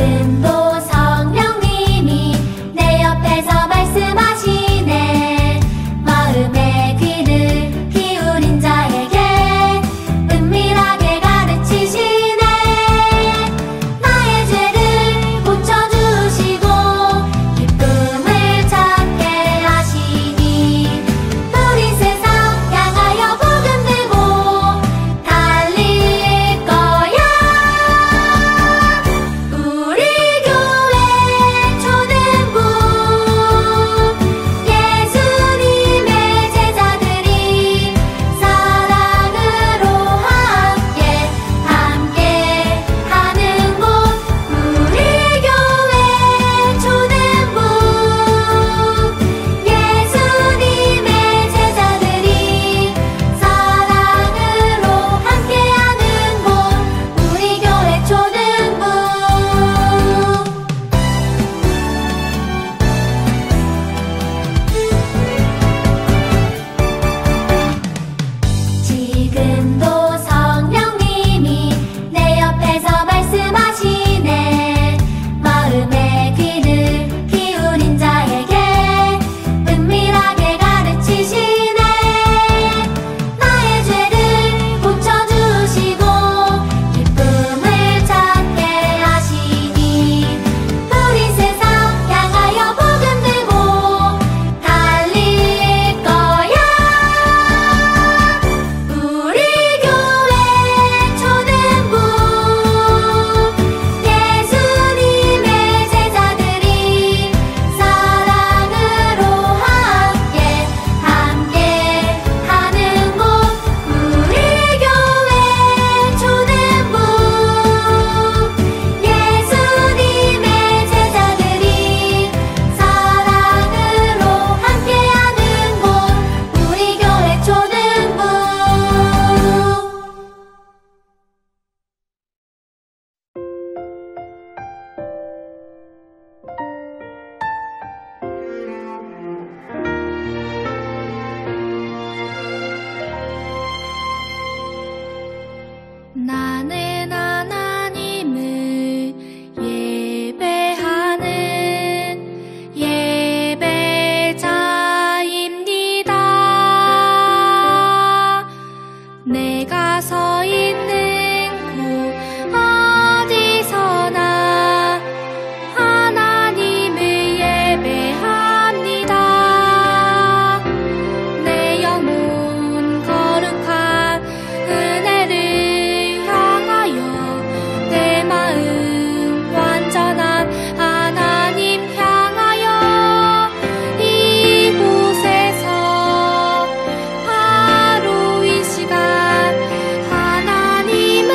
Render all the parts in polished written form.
지금도 성령님이 내 옆에서 말씀하시네. 마음의 귀를 기울인 자에게 은밀하게 가르치시네. 나의 죄를 고쳐주시고 기쁨을 찾게 하시니 우리 세상 향하여 복음 들고 달릴 거야. 우리 교회 초등부 예수님의 제자들이 사랑으로 함께 하는 곳. 우리 교회 초등부 예수님의 제자들이 사랑으로 함께하는 곳. 우리 교회 초등부. 지금도 성령님이 내 옆에서 말씀하시네. 마음의 귀를 기울인 자에게 은밀하게 가르치시네. 나의 죄를 고쳐주시고 기쁨을 찾게 하시니 우리 세상 향하여 복음 들고 달릴 거야. 우리 교회 초등부 예수님의 제자들이 사랑으로 함께 하는 곳. 우리 교회 초등부 예수님의 제자들이 사랑으로 함께하는 곳. 우리 교회 초등부. 나는 하나님을 예배하는 예배자입니다. 내가 서 있는 곳 어디서나 하나님을 예배합니다. 내 영혼 거룩한 은혜를 향하여 내 마음 완전한 하나님 향하여 이곳에서 바로 이 시간 하나님을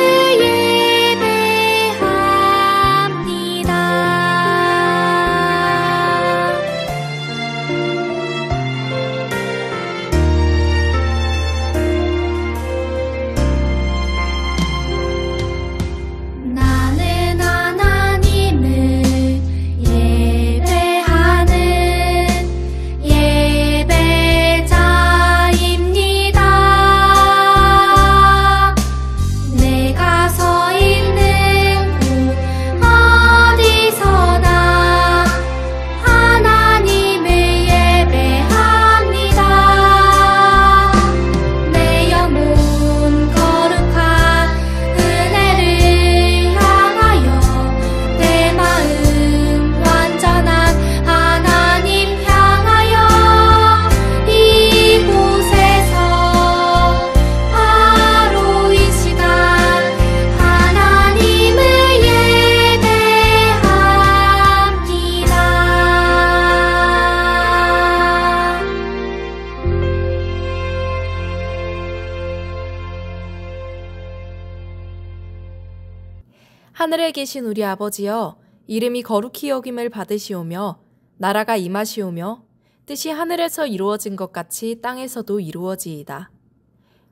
하늘에 계신 우리 아버지여, 이름이 거룩히 여김을 받으시오며 나라가 임하시오며 뜻이 하늘에서 이루어진 것 같이 땅에서도 이루어지이다.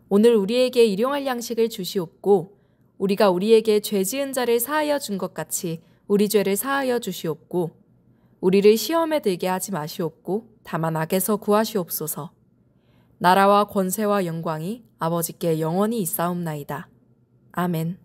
오늘 우리에게 일용할 양식을 주시옵고 우리가 우리에게 죄 지은 자를 사하여 준 것 같이 우리 죄를 사하여 주시옵고 우리를 시험에 들게 하지 마시옵고 다만 악에서 구하시옵소서. 나라와 권세와 영광이 아버지께 영원히 있사옵나이다. 아멘.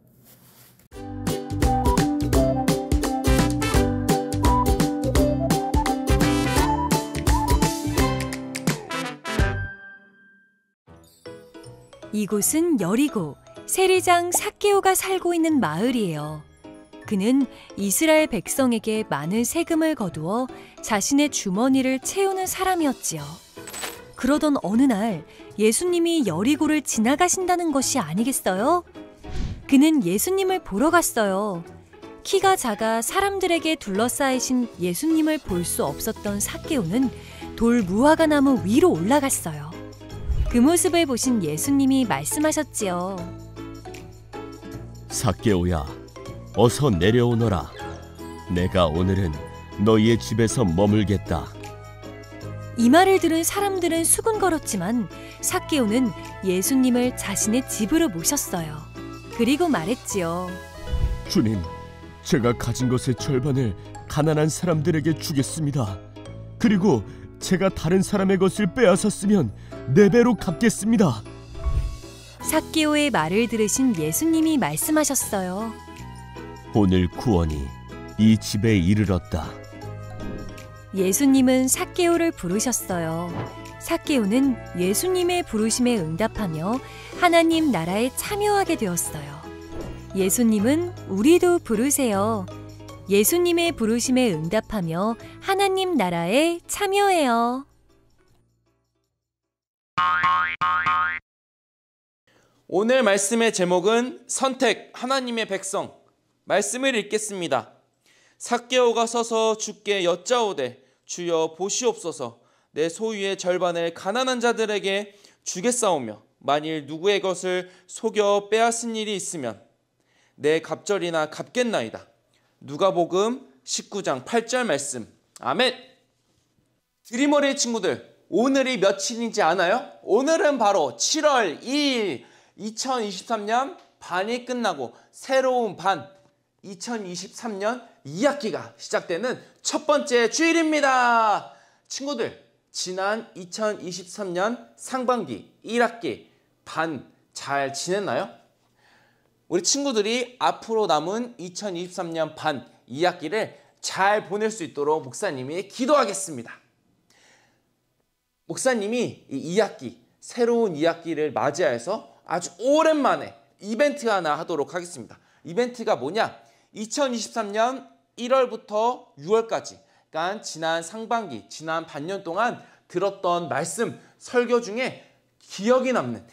이곳은 여리고 세리장 삭개오가 살고 있는 마을이에요. 그는 이스라엘 백성에게 많은 세금을 거두어 자신의 주머니를 채우는 사람이었지요. 그러던 어느 날 예수님이 여리고를 지나가신다는 것이 아니겠어요? 그는 예수님을 보러 갔어요. 키가 작아 사람들에게 둘러싸이신 예수님을 볼 수 없었던 삭개오는 돌 무화과 나무 위로 올라갔어요. 그 모습을 보신 예수님이 말씀하셨지요. 삭개오야, 어서 내려오너라. 내가 오늘은 너희의 집에서 머물겠다. 이 말을 들은 사람들은 수군거렸지만 삭개오는 예수님을 자신의 집으로 모셨어요. 그리고 말했지요. 주님, 제가 가진 것의 절반을 가난한 사람들에게 주겠습니다. 그리고 제가 다른 사람의 것을 빼앗았으면 4배로 갚겠습니다. 삭개오의 말을 들으신 예수님이 말씀하셨어요. 오늘 구원이 이 집에 이르렀다. 예수님은 삭개오를 부르셨어요. 삭개오는 예수님의 부르심에 응답하며 하나님 나라에 참여하게 되었어요. 예수님은 우리도 부르세요. 예수님의 부르심에 응답하며 하나님 나라에 참여해요. 오늘 말씀의 제목은 선택 하나님의 백성. 말씀을 읽겠습니다. 삭개오가 서서 주께 여짜오되 주여 보시옵소서. 내 소유의 절반을 가난한 자들에게 주겠사오며 만일 누구의 것을 속여 빼앗은 일이 있으면 내 갑절이나 갚겠나이다. 누가복음 19장 8절 말씀. 아멘. 드림어리의 친구들, 오늘이 며칠인지 아나요? 오늘은 바로 7월 2일 2023년 반이 끝나고 새로운 반 2023년 2학기가 시작되는 첫 번째 주일입니다. 친구들, 지난 2023년 상반기 1학기 반 잘 지냈나요? 우리 친구들이 앞으로 남은 2023년 반 2학기를 잘 보낼 수 있도록 목사님이 기도하겠습니다. 목사님이 이 2학기, 새로운 2학기를 맞이해서 아주 오랜만에 이벤트 하나 하도록 하겠습니다. 이벤트가 뭐냐? 2023년 1월부터 6월까지, 그러니까 지난 상반기, 지난 반년 동안 들었던 말씀, 설교 중에 기억이 남는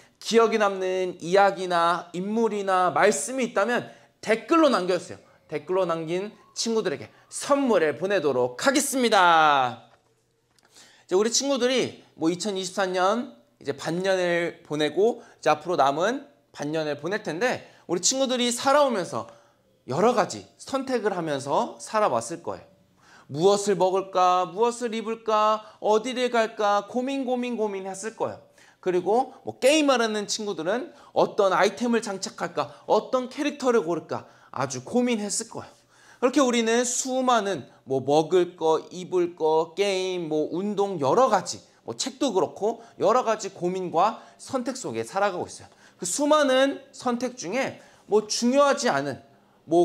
이야기나 인물이나 말씀이 있다면 댓글로 남겨주세요. 댓글로 남긴 친구들에게 선물을 보내도록 하겠습니다. 이제 우리 친구들이 2024년 이제 반년을 보내고 이제 앞으로 남은 반년을 보낼 텐데, 우리 친구들이 살아오면서 여러 가지 선택을 하면서 살아왔을 거예요. 무엇을 먹을까, 무엇을 입을까, 어디를 갈까 고민했을 거예요. 그리고 게임을 하는 친구들은 어떤 아이템을 장착할까, 어떤 캐릭터를 고를까 아주 고민했을 거예요. 그렇게 우리는 수많은 먹을 거, 입을 거, 게임, 운동 여러 가지, 책도 그렇고 여러 가지 고민과 선택 속에 살아가고 있어요. 그 수많은 선택 중에 중요하지 않은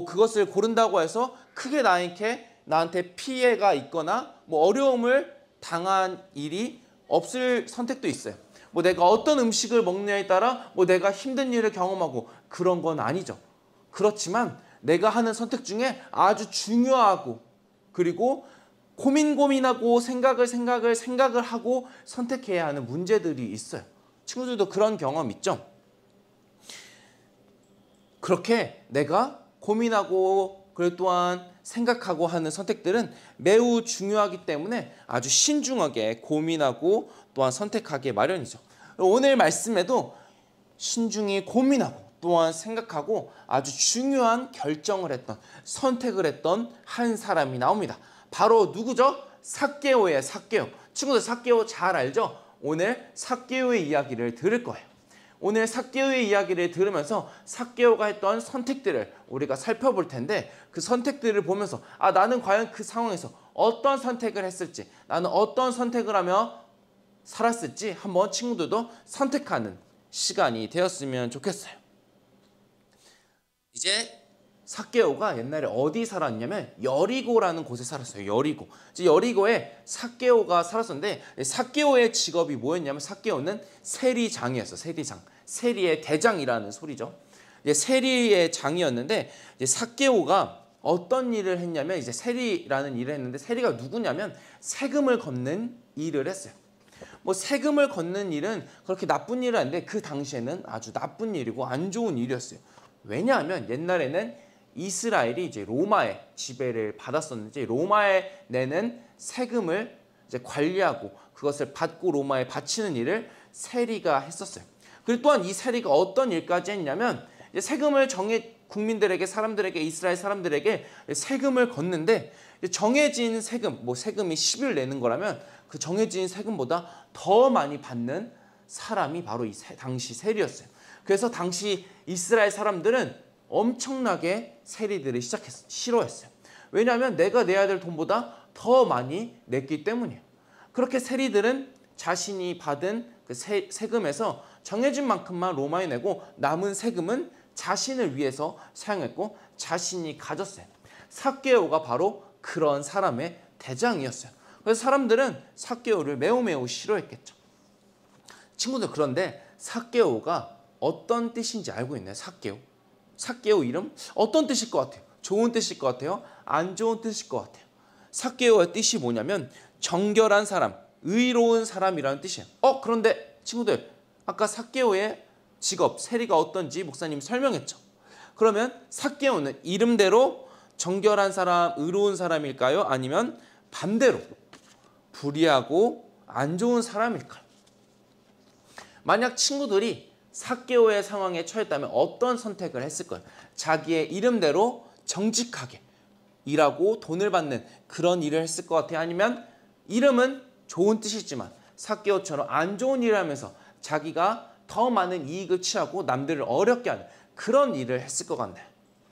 그것을 고른다고 해서 크게 나한테 피해가 있거나 어려움을 당한 일이 없을 선택도 있어요. 내가 어떤 음식을 먹느냐에 따라 내가 힘든 일을 경험하고 그런 건 아니죠. 그렇지만 내가 하는 선택 중에 아주 중요하고, 그리고 고민하고 생각을 하고 선택해야 하는 문제들이 있어요. 친구들도 그런 경험 있죠? 그렇게 내가 고민하고 그리고 또한 생각하고 하는 선택들은 매우 중요하기 때문에 아주 신중하게 고민하고 또한 선택하기 마련이죠. 오늘 말씀에도 신중히 고민하고 또한 생각하고 아주 중요한 결정을 했던, 선택을 했던 한 사람이 나옵니다. 바로 누구죠? 삭개오예요. 삭개오. 친구들 삭개오 잘 알죠? 오늘 삭개오의 이야기를 들을 거예요. 오늘 삭개오의 이야기를 들으면서 삭개오가 했던 선택들을 우리가 살펴볼 텐데, 그 선택들을 보면서 나는 과연 그 상황에서 어떤 선택을 했을지, 나는 어떤 선택을 하며 살았을지 한번 친구들도 선택하는 시간이 되었으면 좋겠어요. 이제 삭개오가 옛날에 어디 살았냐면 여리고라는 곳에 살았어요. 여리고. 여리고에 삭개오가 살았었는데 삭개오의 직업이 뭐였냐면 삭개오는 세리장이었어요. 세리장. 세리의 대장이라는 소리죠. 세리의 장이었는데 삭개오가 어떤 일을 했냐면 이제 세리라는 일을 했는데 세리가 누구냐면 세금을 걷는 일을 했어요. 뭐 세금을 걷는 일은 그렇게 나쁜 일은 아닌데 그 당시에는 아주 나쁜 일이고 안 좋은 일이었어요. 왜냐하면 옛날에는 이스라엘이 이제 로마의 지배를 받았었는지 로마에 내는 세금을 이제 관리하고 그것을 받고 로마에 바치는 일을 세리가 했었어요. 그리고 또한 이 세리가 어떤 일까지 했냐면 이제 세금을 국민들에게 사람들에게 이스라엘 사람들에게 세금을 걷는데 정해진 세금 뭐 세금이 10을 내는 거라면 그 정해진 세금보다 더 많이 받는 사람이 바로 이 당시 세리였어요. 그래서 당시 이스라엘 사람들은 엄청나게 세리들을 싫어했어요. 왜냐하면 내가 내야 될 돈보다 더 많이 냈기 때문이에요. 그렇게 세리들은 자신이 받은 그 세금에서 정해진 만큼만 로마에 내고 남은 세금은 자신을 위해서 사용했고 자신이 가졌어요. 삭개오가 바로 그런 사람의 대장이었어요. 그래서 사람들은 삭개오를 매우 싫어했겠죠. 친구들 그런데 삭개오가 어떤 뜻인지 알고 있나요? 삭개오 이름 어떤 뜻일 것 같아요? 좋은 뜻일 것 같아요? 안 좋은 뜻일 것 같아요? 삭개오의 뜻이 뭐냐면 정결한 사람, 의로운 사람이라는 뜻이에요. 그런데 친구들 아까 삭개오의 직업, 세리가 어떤지 목사님이 설명했죠. 그러면 삭개오는 이름대로 정결한 사람, 의로운 사람일까요? 아니면 반대로 불의하고 안 좋은 사람일까요? 만약 친구들이 삭개오의 상황에 처했다면 어떤 선택을 했을 거예요? 자기의 이름대로 정직하게 일하고 돈을 받는 그런 일을 했을 것 같아요? 아니면 이름은 좋은 뜻이지만 삭개오처럼 안 좋은 일을 하면서 자기가 더 많은 이익을 취하고 남들을 어렵게 하는 그런 일을 했을 것 같나요?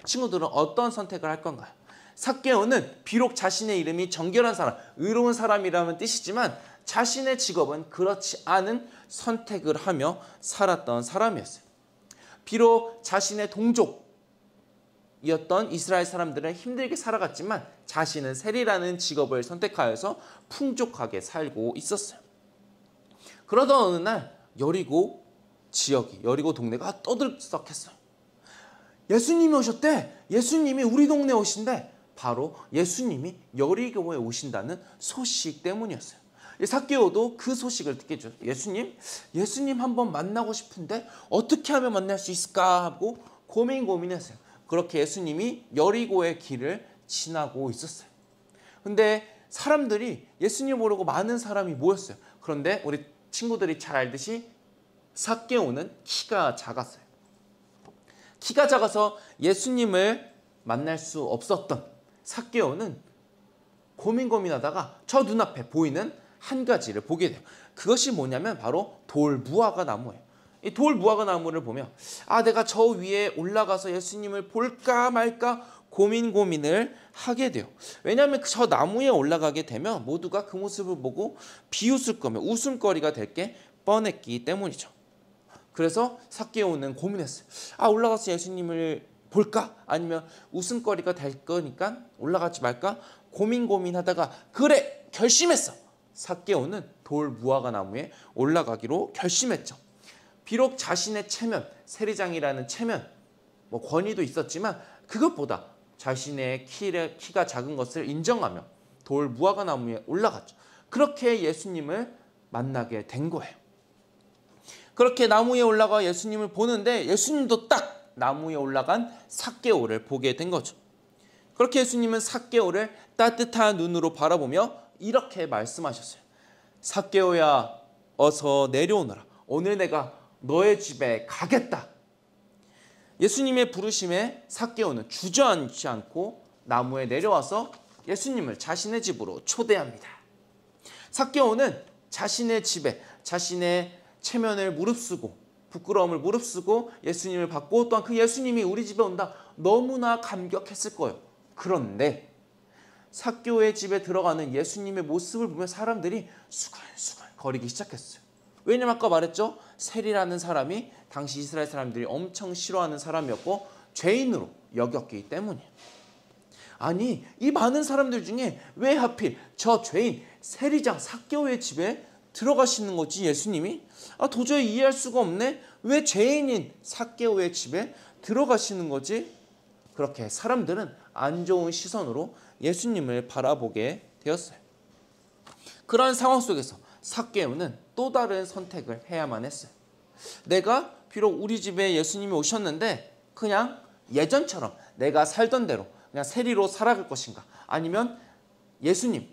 친구들은 어떤 선택을 할 건가요? 삭개오는 비록 자신의 이름이 정결한 사람, 의로운 사람이라는 뜻이지만 자신의 직업은 그렇지 않은 선택을 하며 살았던 사람이었어요. 비록 자신의 동족이었던 이스라엘 사람들은 힘들게 살아갔지만 자신은 세리라는 직업을 선택하여서 풍족하게 살고 있었어요. 그러던 어느 날 여리고 동네가 떠들썩했어요. 예수님이 오셨대. 예수님이 우리 동네에 오신대. 바로 예수님이 여리고에 오신다는 소식 때문이었어요. 삭개오도 그 소식을 듣게 됐죠. 예수님 한번 만나고 싶은데 어떻게 하면 만날 수 있을까 하고 고민했어요. 그렇게 예수님이 여리고의 길을 지나고 있었어요. 근데 사람들이 예수님 모르고 많은 사람이 모였어요. 그런데 우리 친구들이 잘 알듯이 삭개오는 키가 작았어요. 키가 작아서 예수님을 만날 수 없었던 삭개오는 고민하다가 저 눈앞에 보이는 한 가지를 보게 돼요. 그것이 뭐냐면 바로 돌무화과 나무예요. 이 돌무화과 나무를 보며 내가 저 위에 올라가서 예수님을 볼까 말까 고민을 하게 돼요. 왜냐하면 저 나무에 올라가게 되면 모두가 그 모습을 보고 비웃을 거며 웃음거리가 될 게 뻔했기 때문이죠. 그래서 삭개오는 고민했어요. 올라가서 예수님을 볼까? 아니면 웃음거리가 될 거니까 올라가지 말까? 고민하다가 그래! 결심했어! 삭개오는 돌무화과 나무에 올라가기로 결심했죠. 비록 자신의 체면, 세리장이라는 체면, 권위도 있었지만 그것보다 자신의 키가 작은 것을 인정하며 돌무화과 나무에 올라갔죠. 그렇게 예수님을 만나게 된 거예요. 그렇게 나무에 올라가 예수님을 보는데 예수님도 딱 나무에 올라간 삭개오를 보게 된 거죠. 그렇게 예수님은 삭개오를 따뜻한 눈으로 바라보며 이렇게 말씀하셨어요. 삭개오야, 어서 내려오너라. 오늘 내가 너의 집에 가겠다. 예수님의 부르심에 삭개오는 주저앉지 않고 나무에 내려와서 예수님을 자신의 집으로 초대합니다. 삭개오는 자신의 집에 자신의 체면을 무릅쓰고 부끄러움을 무릅쓰고 예수님을 받고 또한 그 예수님이 우리 집에 온다 너무나 감격했을 거예요. 그런데 삭개오의 집에 들어가는 예수님의 모습을 보면 사람들이 수근수근 거리기 시작했어요. 왜냐면 아까 말했죠. 세리라는 사람이 당시 이스라엘 사람들이 엄청 싫어하는 사람이었고 죄인으로 여겼기 때문이에요. 아니, 이 많은 사람들 중에 왜 하필 저 죄인 세리장 삭개오의 집에 들어가시는 거지, 예수님이? 도저히 이해할 수가 없네. 왜 죄인인 삭개오의 집에 들어가시는 거지? 그렇게 사람들은 안 좋은 시선으로 예수님을 바라보게 되었어요. 그런 상황 속에서 삭개오는 또 다른 선택을 해야만 했어요. 내가 비록 우리 집에 예수님이 오셨는데 그냥 예전처럼 내가 살던 대로 그냥 세리로 살아갈 것인가, 아니면 예수님,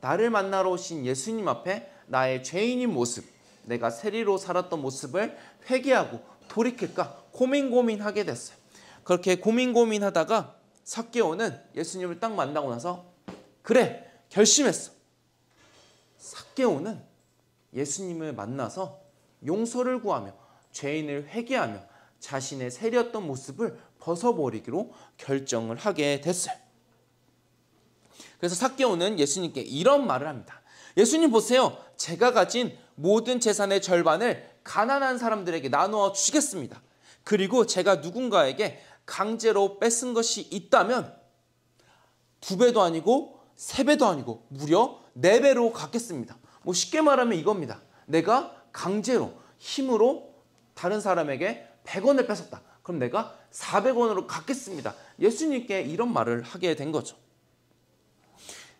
나를 만나러 오신 예수님 앞에 나의 죄인인 모습, 내가 세리로 살았던 모습을 회개하고 돌이킬까 고민하게 됐어요. 그렇게 고민하다가 삭개오는 예수님을 딱 만나고 나서 그래, 결심했어. 삭개오는 예수님을 만나서 용서를 구하며 죄인을 회개하며 자신의 세리였던 모습을 벗어버리기로 결정을 하게 됐어요. 그래서 삭개오는 예수님께 이런 말을 합니다. 예수님 보세요. 제가 가진 모든 재산의 절반을 가난한 사람들에게 나누어 주시겠습니다. 그리고 제가 누군가에게 강제로 뺏은 것이 있다면 2배도 아니고 3배도 아니고 무려 4배로 갚겠습니다. 쉽게 말하면 이겁니다. 내가 강제로 힘으로 다른 사람에게 100원을 뺏었다. 그럼 내가 400원으로 갚겠습니다. 예수님께 이런 말을 하게 된 거죠.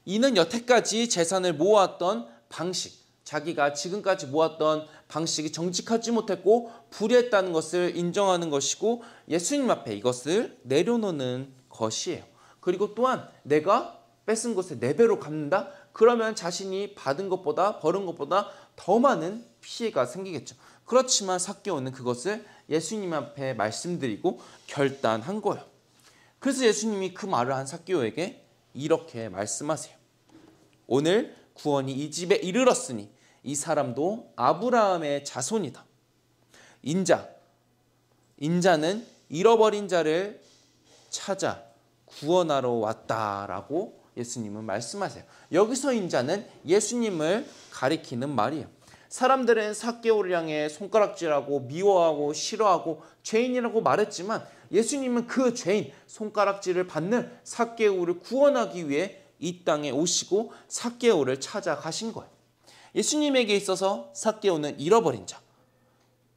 이는 여태까지 재산을 모았던 방식, 자기가 지금까지 모았던 방식이 정직하지 못했고 불의했다는 것을 인정하는 것이고 예수님 앞에 이것을 내려놓는 것이에요. 그리고 또한 내가 뺏은 것의 4배로 갚는다? 그러면 자신이 받은 것보다 벌은 것보다 더 많은 피해가 생기겠죠. 그렇지만 삭개오는 그것을 예수님 앞에 말씀드리고 결단한 거예요. 그래서 예수님이 그 말을 한 삭개오에게 이렇게 말씀하세요. 오늘 구원이 이 집에 이르렀으니 이 사람도 아브라함의 자손이다. 인자는 잃어버린 자를 찾아 구원하러 왔다라고 예수님은 말씀하세요. 여기서 인자는 예수님을 가리키는 말이에요. 사람들은 삭개오를 향해 손가락질하고 미워하고 싫어하고 죄인이라고 말했지만 예수님은 그 죄인, 손가락질을 받는 삭개오를 구원하기 위해 이 땅에 오시고 삭개오를 찾아가신 거예요. 예수님에게 있어서 삭개오는 잃어버린 자,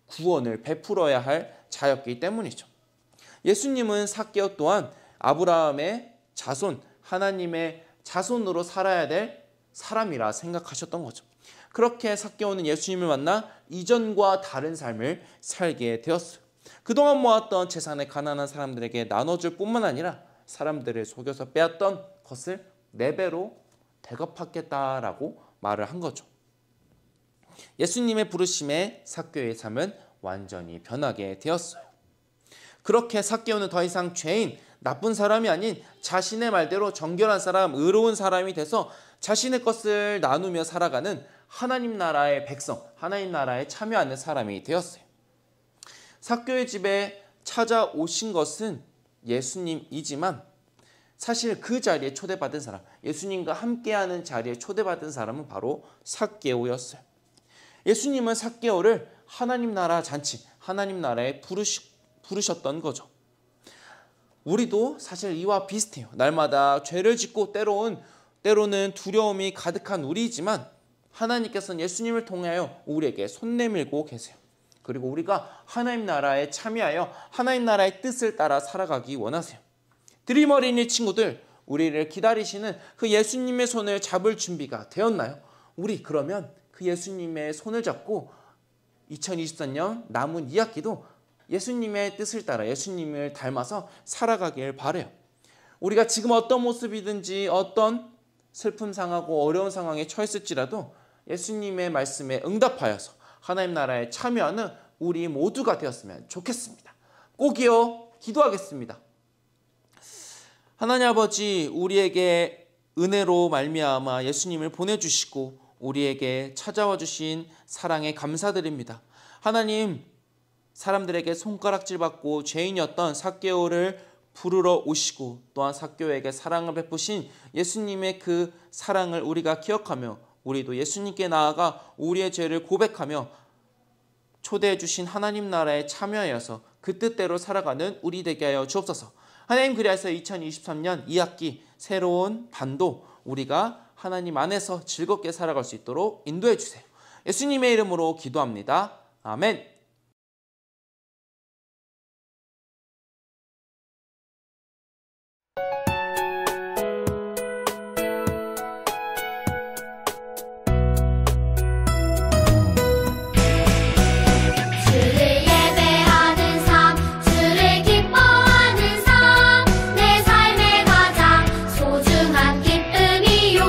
구원을 베풀어야 할 자였기 때문이죠. 예수님은 삭개오 또한 아브라함의 자손, 하나님의 자손으로 살아야 될 사람이라 생각하셨던 거죠. 그렇게 삭개오는 예수님을 만나 이전과 다른 삶을 살게 되었어요. 그동안 모았던 재산을 가난한 사람들에게 나눠줄 뿐만 아니라 사람들을 속여서 빼앗던 것을 4배로 대갚하겠다라고 말을 한 거죠. 예수님의 부르심에 삭개오의 삶은 완전히 변하게 되었어요. 그렇게 삭개오는 더 이상 죄인, 나쁜 사람이 아닌 자신의 말대로 정결한 사람, 의로운 사람이 돼서 자신의 것을 나누며 살아가는 하나님 나라의 백성, 하나님 나라에 참여하는 사람이 되었어요. 삭개오의 집에 찾아오신 것은 예수님이지만 사실 그 자리에 초대받은 사람, 예수님과 함께하는 자리에 초대받은 사람은 바로 삭개오였어요. 예수님은 삭개오를 하나님 나라 잔치, 하나님 나라에 부르셨던 거죠. 우리도 사실 이와 비슷해요. 날마다 죄를 짓고 때로는 두려움이 가득한 우리이지만 하나님께서는 예수님을 통하여 우리에게 손 내밀고 계세요. 그리고 우리가 하나님 나라에 참여하여 하나님 나라의 뜻을 따라 살아가기 원하세요. 드림 어린이 친구들, 우리를 기다리시는 그 예수님의 손을 잡을 준비가 되었나요? 우리 그러면 그 예수님의 손을 잡고 2024년 남은 2학기도 예수님의 뜻을 따라 예수님을 닮아서 살아가길 바라요. 우리가 지금 어떤 모습이든지 어떤 슬픔 상하고 어려운 상황에 처했을지라도 예수님의 말씀에 응답하여서 하나님 나라에 참여하는 우리 모두가 되었으면 좋겠습니다. 꼭이요, 기도하겠습니다. 하나님 아버지, 우리에게 은혜로 말미암아 예수님을 보내주시고 우리에게 찾아와 주신 사랑에 감사드립니다. 하나님, 사람들에게 손가락질 받고 죄인이었던 삭개오를 부르러 오시고 또한 삭개오에게 사랑을 베푸신 예수님의 그 사랑을 우리가 기억하며 우리도 예수님께 나아가 우리의 죄를 고백하며 초대해 주신 하나님 나라에 참여하여서 그 뜻대로 살아가는 우리 되게 하여 주옵소서. 하나님, 그리하여서 2023년 2학기 새로운 반도 우리가 하나님 안에서 즐겁게 살아갈 수 있도록 인도해 주세요. 예수님의 이름으로 기도합니다. 아멘. 주를 예배하는 삶, 주를 기뻐하는 삶, 내 삶의 가장 소중한 기쁨이요.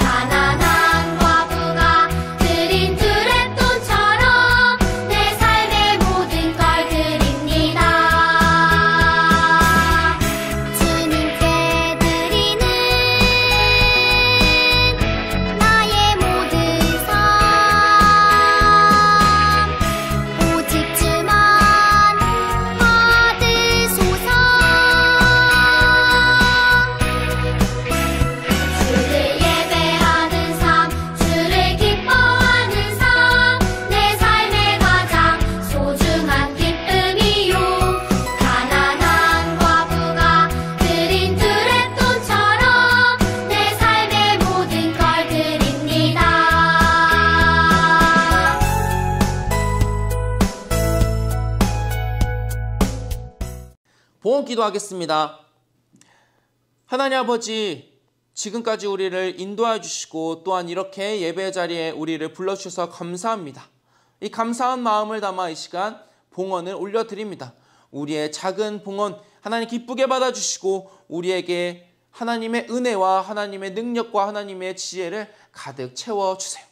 가난한 과부가 드린 두랩돈처럼 내 삶의 모든 걸 드립니다. 주님께 드리는 나의 모든 삶, 오직 주만 받으소서. 주를 예배하는 삶, 주를 기뻐하는 삶, 내 삶의 가장 소중한 기쁨이요. 가난한 과부가 드린 두랩돈처럼 내 삶의 모든 걸 드립니다. 봉헌 기도하겠습니다. 하나님 아버지, 지금까지 우리를 인도해 주시고 또한 이렇게 예배 자리에 우리를 불러주셔서 감사합니다. 이 감사한 마음을 담아 이 시간 봉헌을 올려드립니다. 우리의 작은 봉헌 하나님 기쁘게 받아주시고 우리에게 하나님의 은혜와 하나님의 능력과 하나님의 지혜를 가득 채워주세요.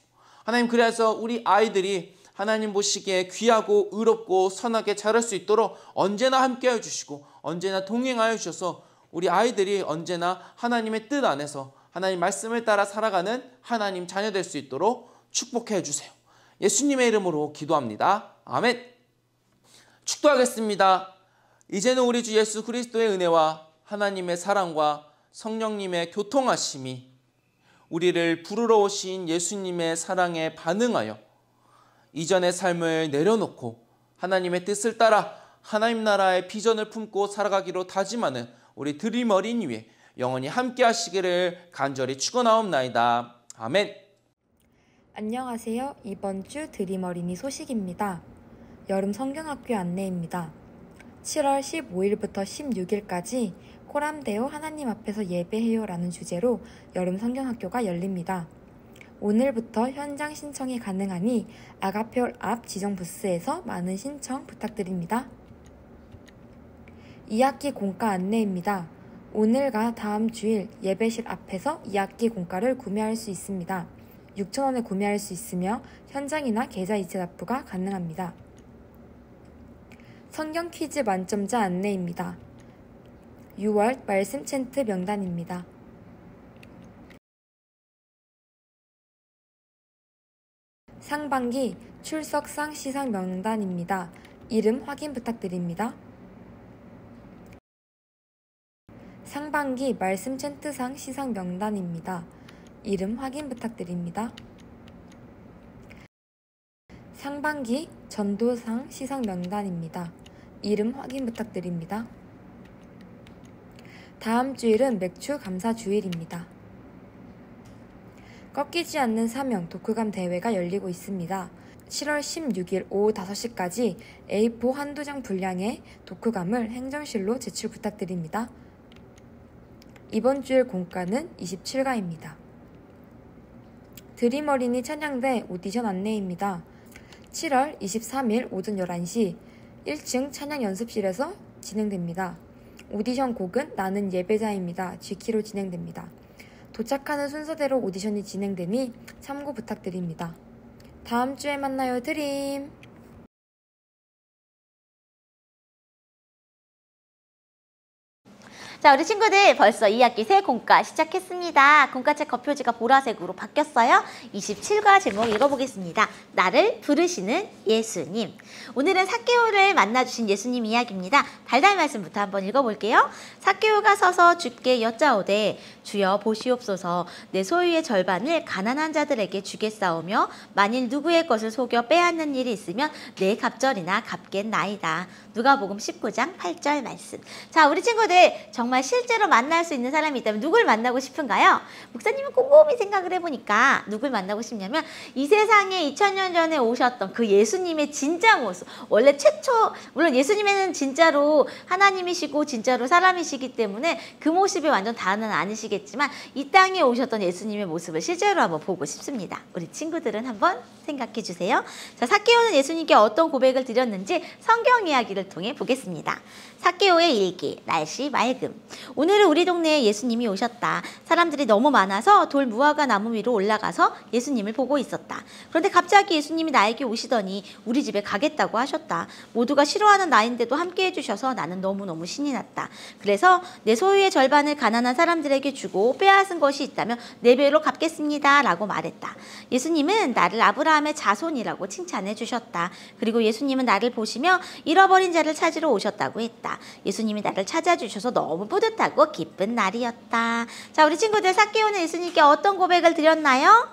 하나님, 그래서 우리 아이들이 하나님 보시기에 귀하고 의롭고 선하게 자랄 수 있도록 언제나 함께해 주시고 언제나 동행하여 주셔서 우리 아이들이 언제나 하나님의 뜻 안에서 하나님 말씀을 따라 살아가는 하나님 자녀 될 수 있도록 축복해 주세요. 예수님의 이름으로 기도합니다. 아멘. 축도하겠습니다. 이제는 우리 주 예수 그리스도의 은혜와 하나님의 사랑과 성령님의 교통하심이 우리를 부르러 오신 예수님의 사랑에 반응하여 이전의 삶을 내려놓고 하나님의 뜻을 따라 하나님 나라의 비전을 품고 살아가기로 다짐하는 우리 드림 어린이 위에 영원히 함께 하시기를 간절히 축원하옵나이다. 아멘. 안녕하세요. 이번 주 드림 어린이 소식입니다. 여름 성경학교 안내입니다. 7월 15일부터 16일까지 코람데오 하나님 앞에서 예배해요 라는 주제로 여름 성경학교가 열립니다. 오늘부터 현장 신청이 가능하니 아가페올 앞 지정 부스에서 많은 신청 부탁드립니다. 2학기 공가 안내입니다. 오늘과 다음 주일 예배실 앞에서 2학기 공가를 구매할 수 있습니다. 6,000원에 구매할 수 있으며 현장이나 계좌 이체 납부가 가능합니다. 성경 퀴즈 만점자 안내입니다. 6월 말씀 챈트 명단입니다. 상반기 출석상 시상 명단입니다. 이름 확인 부탁드립니다. 상반기 말씀 챈트상 시상 명단입니다. 이름 확인 부탁드립니다. 상반기 전도상 시상 명단입니다. 이름 확인 부탁드립니다. 다음 주일은 맥주 감사 주일입니다. 꺾이지 않는 사명 독후감 대회가 열리고 있습니다. 7월 16일 오후 5시까지 A4 한두 장 분량의 독후감을 행정실로 제출 부탁드립니다. 이번 주일 공가는 27가입니다. 드림 어린이 찬양대 오디션 안내입니다. 7월 23일 오전 11시 1층 찬양 연습실에서 진행됩니다. 오디션 곡은 나는 예배자입니다. G키로 진행됩니다. 도착하는 순서대로 오디션이 진행되니 참고 부탁드립니다. 다음 주에 만나요, 드림! 자, 우리 친구들 벌써 2학기 새 공과 시작했습니다. 공과책 겉표지가 보라색으로 바뀌었어요. 27과 제목 읽어보겠습니다. 나를 부르시는 예수님. 오늘은 삭개오를 만나주신 예수님 이야기입니다. 달달 말씀부터 한번 읽어볼게요. 삭개오가 서서 주께 여짜오되 주여 보시옵소서 내 소유의 절반을 가난한 자들에게 주겠사오며 만일 누구의 것을 속여 빼앗는 일이 있으면 내 갑절이나 갚겠나이다. 누가복음 19장 8절 말씀. 자, 우리 친구들 정말 실제로 만날 수 있는 사람이 있다면 누굴 만나고 싶은가요? 목사님은 꼼꼼히 생각을 해보니까 누굴 만나고 싶냐면 이 세상에 2000년 전에 오셨던 그 예수님의 진짜 모습. 원래 최초 물론 예수님은 진짜로 하나님이시고 진짜로 사람이시기 때문에 그 모습이 완전 다는 아니시겠지만 이 땅에 오셨던 예수님의 모습을 실제로 한번 보고 싶습니다. 우리 친구들은 한번 생각해 주세요. 자, 삭개오는 예수님께 어떤 고백을 드렸는지 성경 이야기를 통해 보겠습니다. 삭개오의 일기, 날씨 맑음. 오늘은 우리 동네에 예수님이 오셨다. 사람들이 너무 많아서 돌 무화과 나무 위로 올라가서 예수님을 보고 있었다. 그런데 갑자기 예수님이 나에게 오시더니 우리 집에 가겠다고 하셨다. 모두가 싫어하는 나인데도 함께 해주셔서 나는 너무너무 신이 났다. 그래서 내 소유의 절반을 가난한 사람들에게 주고 빼앗은 것이 있다면 4배로 갚겠습니다 라고 말했다. 예수님은 나를 아브라함의 자손이라고 칭찬해 주셨다. 그리고 예수님은 나를 보시며 잃어버린 자를 찾으러 오셨다고 했다. 예수님이 나를 찾아주셔서 너무 뿌듯하고 기쁜 날이었다. 자, 우리 친구들 삭개오는 예수님께 어떤 고백을 드렸나요?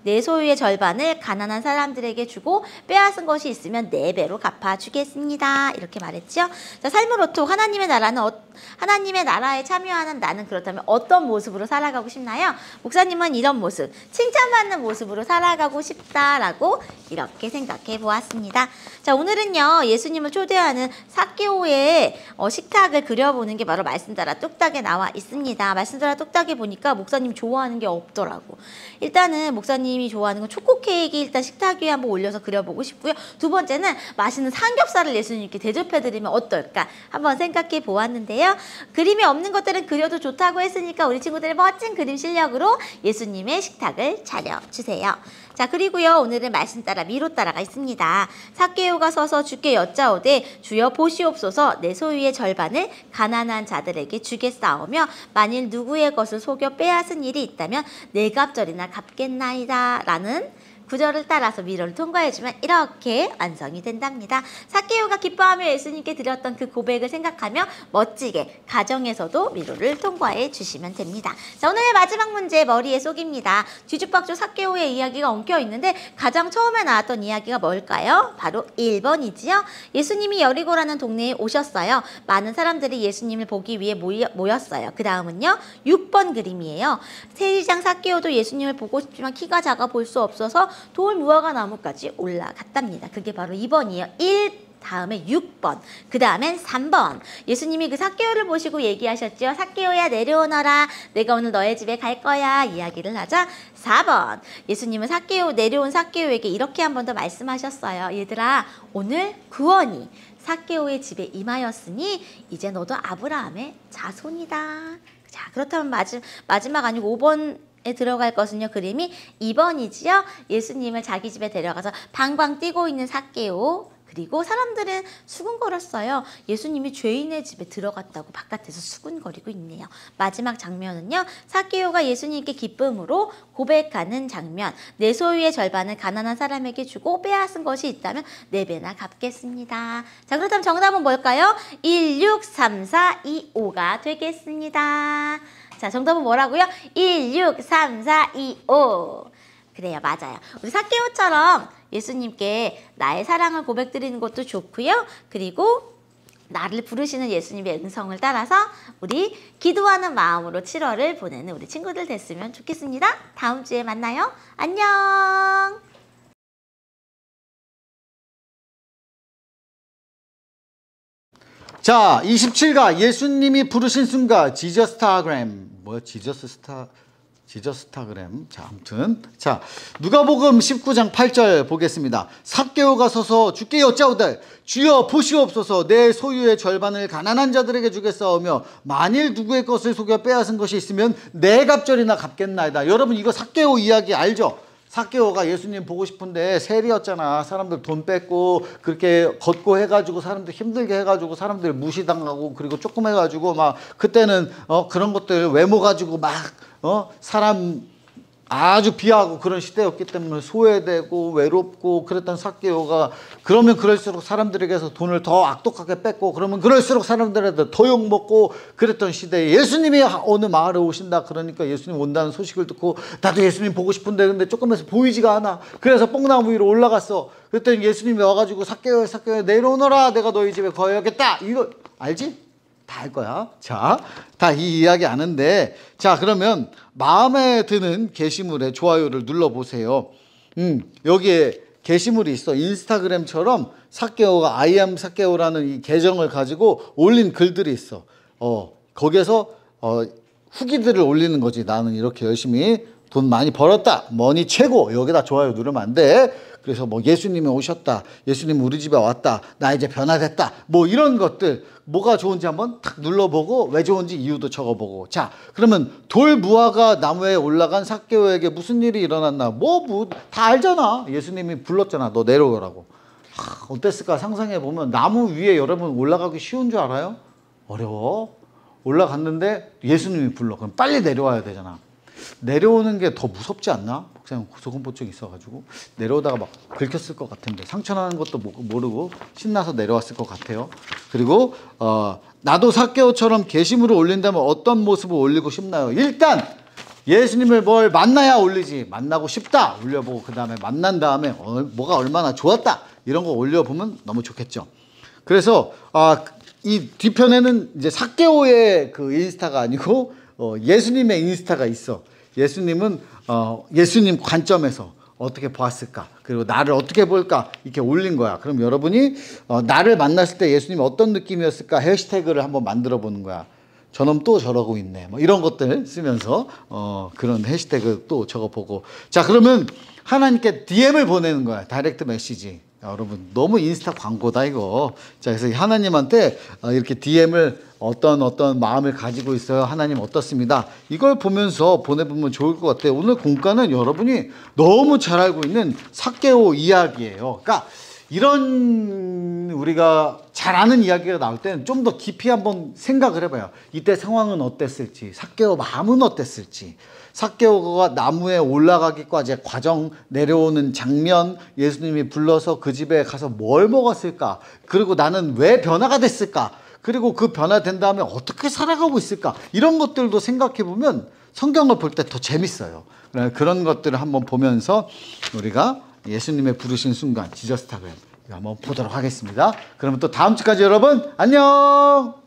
내 소유의 절반을 가난한 사람들에게 주고 빼앗은 것이 있으면 4배로 갚아주겠습니다. 이렇게 말했죠. 자, 삶을 로톡 하나님의 나라에 참여하는 나는 그렇다면 어떤 모습으로 살아가고 싶나요? 목사님은 이런 모습, 칭찬받는 모습으로 살아가고 싶다라고 이렇게 생각해 보았습니다. 자, 오늘은요 예수님을 초대하는 삭개오의 식탁을 그려보는 게 바로 말씀 따라 뚝딱에 나와 있습니다. 말씀 따라 뚝딱에 보니까 목사님 좋아하는 게 없더라고. 일단은 목사님이 좋아하는 건 초코 케이크 일단 식탁 위에 한번 올려서 그려보고 싶고요. 두 번째는 맛있는 삼겹살을 예수님께 대접해드리면 어떨까 한번 생각해 보았는데요. 그림이 없는 것들은 그려도 좋다고 했으니까 우리 친구들의 멋진 그림 실력으로 예수님의 식탁을 차려주세요. 자, 그리고요 오늘은 말씀 따라 미로 따라가 있습니다. 삭개오가 서서 주께 여짜오되 주여 보시옵소서 내 소유의 절반을 가난한 자들에게 주겠사오며 만일 누구의 것을 속여 빼앗은 일이 있다면 내 갑절이나 갚겠나이다 라는 구절을 따라서 미로를 통과해주면 이렇게 완성이 된답니다. 삭개오가 기뻐하며 예수님께 드렸던 그 고백을 생각하며 멋지게 가정에서도 미로를 통과해 주시면 됩니다. 자, 오늘의 마지막 문제 머리에 쏙입니다. 뒤죽박죽 삭개오의 이야기가 엉켜 있는데 가장 처음에 나왔던 이야기가 뭘까요? 바로 1번이지요. 예수님이 여리고라는 동네에 오셨어요. 많은 사람들이 예수님을 보기 위해 모였어요. 그 다음은요 6번 그림이에요. 세리장 삭개오도 예수님을 보고 싶지만 키가 작아 볼 수 없어서 돌 무화과 나무까지 올라갔답니다. 그게 바로 2번이에요. 1 다음에 6번, 그 다음엔 3번. 예수님이 그 삭개오를 보시고 얘기하셨죠. 삭개오야 내려오너라. 내가 오늘 너의 집에 갈 거야. 이야기를 하자 4번. 예수님은 내려온 삭개오에게 이렇게 한 번 더 말씀하셨어요. 얘들아, 오늘 구원이 삭개오의 집에 임하였으니 이제 너도 아브라함의 자손이다. 자, 그렇다면 마지막 아니고 5번 에 들어갈 것은요. 그림이 2번이지요. 예수님을 자기 집에 데려가서 방방 뛰고 있는 삭개오. 그리고 사람들은 수군거렸어요. 예수님이 죄인의 집에 들어갔다고 바깥에서 수군거리고 있네요. 마지막 장면은요. 삭개오가 예수님께 기쁨으로 고백하는 장면. 내 소유의 절반을 가난한 사람에게 주고 빼앗은 것이 있다면 4배나 갚겠습니다. 자, 그렇다면 정답은 뭘까요? 1, 6, 3, 4, 2, 5가 되겠습니다. 자, 정답은 뭐라고요? 1, 6, 3, 4, 2, 5. 그래요, 맞아요. 우리 삭개오처럼 예수님께 나의 사랑을 고백드리는 것도 좋고요. 그리고 나를 부르시는 예수님의 음성을 따라서 우리 기도하는 마음으로 7월을 보내는 우리 친구들 됐으면 좋겠습니다. 다음 주에 만나요. 안녕. 자, 27가 예수님이 부르신 순간 지저스타그램. 뭐야? 지저스타그램. 자, 아무튼 자, 누가복음 19장 8절 보겠습니다. 삭개오가 서서 주께 여짜오되 주여 보시옵소서 내 소유의 절반을 가난한 자들에게 주겠사오며 만일 누구의 것을 속여 빼앗은 것이 있으면 내 갑절이나 갚겠나이다. 여러분 이거 삭개오 이야기 알죠? 삭개오가 예수님 보고 싶은데 세리였잖아. 사람들 돈 뺏고 그렇게 걷고 해가지고 사람들 힘들게 해가지고 사람들 무시당하고 그리고 조금 해가지고 막 그때는 그런 것들 외모 가지고 막 사람 아주 비하고 그런 시대였기 때문에 소외되고 외롭고 그랬던 삭개오가 그러면 그럴수록 사람들에게서 돈을 더 악독하게 뺏고 그러면 그럴수록 사람들한테 더 욕먹고 그랬던 시대에 예수님이 어느 마을에 오신다 그러니까 예수님 온다는 소식을 듣고 나도 예수님 보고 싶은데 근데 조금해서 보이지가 않아. 그래서 뽕나무 위로 올라갔어. 그랬더니 예수님이 와가지고 삭개오 내려오너라. 내가 너희 집에 거해야겠다. 이거 알지? 다 할 거야. 자, 다 이 이야기 아는데 자 그러면 마음에 드는 게시물에 좋아요를 눌러보세요. 여기에 게시물이 있어. 인스타그램처럼 삭개오가 I am 삭개오라는 이 계정을 가지고 올린 글들이 있어. 거기에서 후기들을 올리는 거지. 나는 이렇게 열심히 돈 많이 벌었다. 머니 최고. 여기다 좋아요 누르면 안 돼. 그래서 뭐 예수님이 오셨다. 예수님 우리 집에 왔다. 나 이제 변화됐다. 뭐 이런 것들 뭐가 좋은지 한번 탁 눌러보고 왜 좋은지 이유도 적어보고. 자 그러면 돌무화과 나무에 올라간 삭개오에게 무슨 일이 일어났나. 뭐 다 알잖아. 예수님이 불렀잖아. 너 내려오라고. 어땠을까 상상해보면 나무 위에 여러분 올라가기 쉬운 줄 알아요? 어려워. 올라갔는데 예수님이 불러. 그럼 빨리 내려와야 되잖아. 내려오는 게 더 무섭지 않나? 목사님 고소공포증 있어가지고 내려오다가 막 긁혔을 것 같은데 상처나는 것도 모르고 신나서 내려왔을 것 같아요. 그리고 나도 삭개오처럼 게시물을 올린다면 어떤 모습을 올리고 싶나요? 일단 예수님을 뭘 만나야 올리지. 만나고 싶다 올려보고 그 다음에 만난 다음에 뭐가 얼마나 좋았다 이런 거 올려보면 너무 좋겠죠. 그래서 이 뒤편에는 이제 삭개오의 그 인스타가 아니고 예수님의 인스타가 있어. 예수님은 예수님 관점에서 어떻게 보았을까 그리고 나를 어떻게 볼까 이렇게 올린 거야. 그럼 여러분이 나를 만났을 때 예수님이 어떤 느낌이었을까 해시태그를 한번 만들어 보는 거야. 저놈 또 저러고 있네 뭐 이런 것들 쓰면서 그런 해시태그 또 적어보고. 자 그러면 하나님께 DM을 보내는 거야. 다이렉트 메시지. 여러분 너무 인스타 광고다 이거. 자 그래서 하나님한테 이렇게 DM을 어떤 마음을 가지고 있어요. 하나님 어떻습니다. 이걸 보면서 보내보면 좋을 것 같아요. 오늘 공과는 여러분이 너무 잘 알고 있는 삭개오 이야기예요. 그러니까 이런 우리가 잘 아는 이야기가 나올 때는 좀 더 깊이 한번 생각을 해봐요. 이때 상황은 어땠을지, 삭개오 마음은 어땠을지, 삭개오가 나무에 올라가기까지의 과정, 내려오는 장면, 예수님이 불러서 그 집에 가서 뭘 먹었을까, 그리고 나는 왜 변화가 됐을까, 그리고 그 변화된 다음에 어떻게 살아가고 있을까, 이런 것들도 생각해보면 성경을 볼 때 더 재밌어요. 그런 것들을 한번 보면서 우리가 예수님의 부르신 순간, 지저스 타그램 한번 보도록 하겠습니다. 그러면 또 다음 주까지 여러분 안녕.